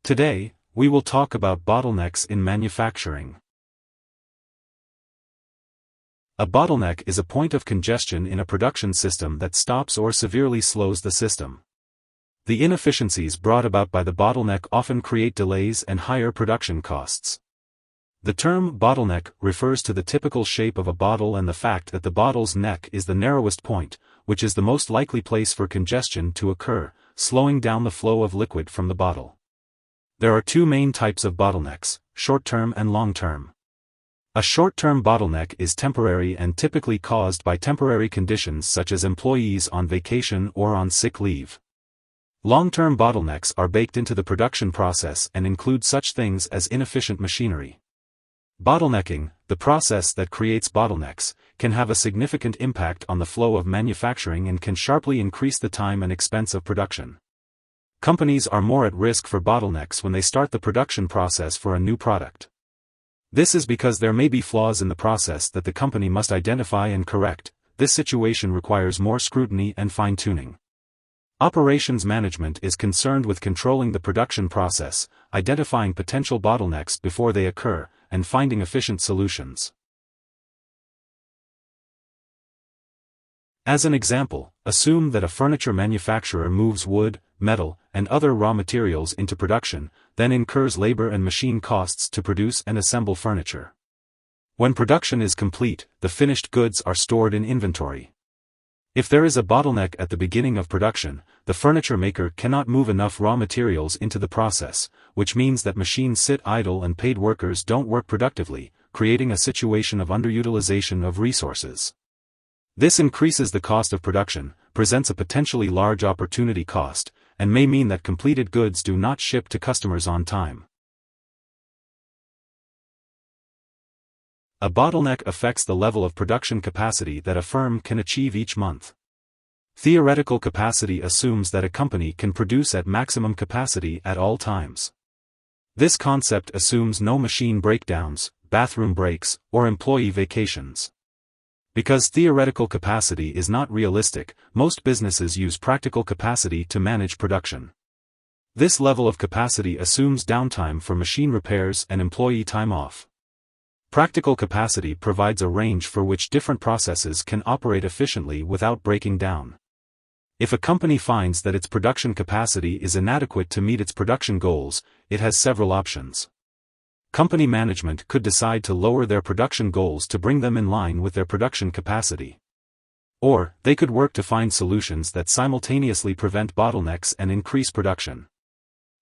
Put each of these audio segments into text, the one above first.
Today, we will talk about bottlenecks in manufacturing. A bottleneck is a point of congestion in a production system that stops or severely slows the system. The inefficiencies brought about by the bottleneck often create delays and higher production costs. The term bottleneck refers to the typical shape of a bottle and the fact that the bottle's neck is the narrowest point, which is the most likely place for congestion to occur, slowing down the flow of liquid from the bottle. There are two main types of bottlenecks, short-term and long-term. A short-term bottleneck is temporary and typically caused by temporary conditions such as employees on vacation or on sick leave. Long-term bottlenecks are baked into the production process and include such things as inefficient machinery. Bottlenecking, the process that creates bottlenecks, can have a significant impact on the flow of manufacturing and can sharply increase the time and expense of production. Companies are more at risk for bottlenecks when they start the production process for a new product. This is because there may be flaws in the process that the company must identify and correct. This situation requires more scrutiny and fine-tuning. Operations management is concerned with controlling the production process, identifying potential bottlenecks before they occur, and finding efficient solutions. As an example, assume that a furniture manufacturer moves wood, metal, and other raw materials into production, then incurs labor and machine costs to produce and assemble furniture. When production is complete, the finished goods are stored in inventory. If there is a bottleneck at the beginning of production, the furniture maker cannot move enough raw materials into the process, which means that machines sit idle and paid workers don't work productively, creating a situation of underutilization of resources. This increases the cost of production, presents a potentially large opportunity cost, and may mean that completed goods do not ship to customers on time. A bottleneck affects the level of production capacity that a firm can achieve each month. Theoretical capacity assumes that a company can produce at maximum capacity at all times. This concept assumes no machine breakdowns, bathroom breaks, or employee vacations. Because theoretical capacity is not realistic, most businesses use practical capacity to manage production. This level of capacity assumes downtime for machine repairs and employee time off. Practical capacity provides a range for which different processes can operate efficiently without breaking down. If a company finds that its production capacity is inadequate to meet its production goals, it has several options. Company management could decide to lower their production goals to bring them in line with their production capacity. Or, they could work to find solutions that simultaneously prevent bottlenecks and increase production.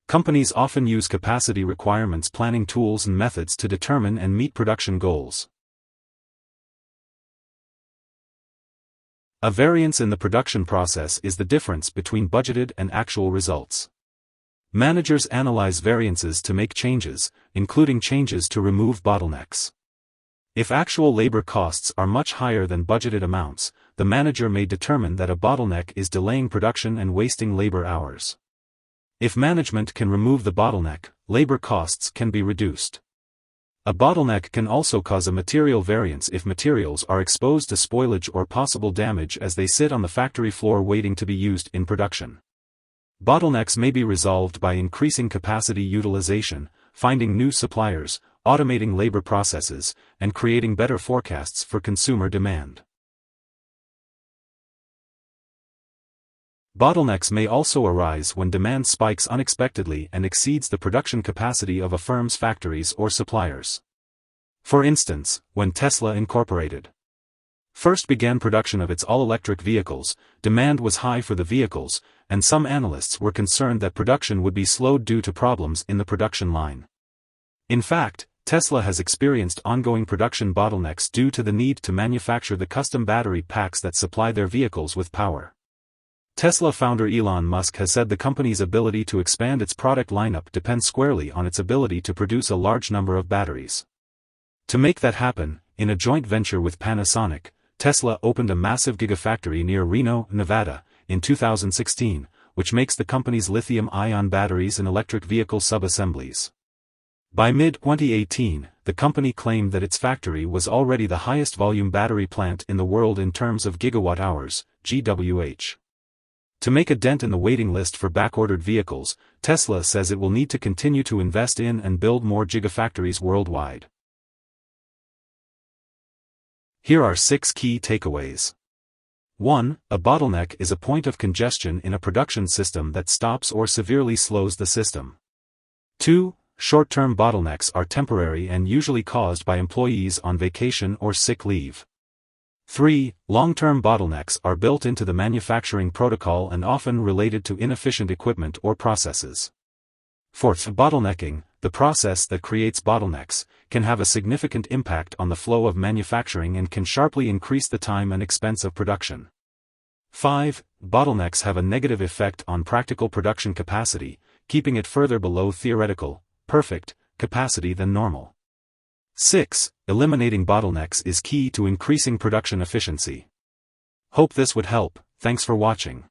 Companies often use capacity requirements planning tools and methods to determine and meet production goals. A variance in the production process is the difference between budgeted and actual results. Managers analyze variances to make changes, including changes to remove bottlenecks. If actual labor costs are much higher than budgeted amounts, the manager may determine that a bottleneck is delaying production and wasting labor hours. If management can remove the bottleneck, labor costs can be reduced. A bottleneck can also cause a material variance if materials are exposed to spoilage or possible damage as they sit on the factory floor waiting to be used in production. Bottlenecks may be resolved by increasing capacity utilization, finding new suppliers, automating labor processes, and creating better forecasts for consumer demand. Bottlenecks may also arise when demand spikes unexpectedly and exceeds the production capacity of a firm's factories or suppliers. For instance, when Tesla Incorporated first began production of its all-electric vehicles, demand was high for the vehicles, and some analysts were concerned that production would be slowed due to problems in the production line. In fact, Tesla has experienced ongoing production bottlenecks due to the need to manufacture the custom battery packs that supply their vehicles with power. Tesla founder Elon Musk has said the company's ability to expand its product lineup depends squarely on its ability to produce a large number of batteries. To make that happen, in a joint venture with Panasonic, Tesla opened a massive gigafactory near Reno, Nevada, in 2016, which makes the company's lithium-ion batteries and electric vehicle sub-assemblies. By mid-2018, the company claimed that its factory was already the highest volume battery plant in the world in terms of gigawatt-hours, GWH. To make a dent in the waiting list for backordered vehicles, Tesla says it will need to continue to invest in and build more gigafactories worldwide. Here are 6 key takeaways. 1. A bottleneck is a point of congestion in a production system that stops or severely slows the system. 2. Short-term bottlenecks are temporary and usually caused by employees on vacation or sick leave. 3. Long-term bottlenecks are built into the manufacturing protocol and often related to inefficient equipment or processes. 4. Bottlenecking, the process that creates bottlenecks, can have a significant impact on the flow of manufacturing and can sharply increase the time and expense of production. 5. Bottlenecks have a negative effect on practical production capacity, keeping it further below theoretical, perfect, capacity than normal. 6. Eliminating bottlenecks is key to increasing production efficiency. Hope this would help. Thanks for watching.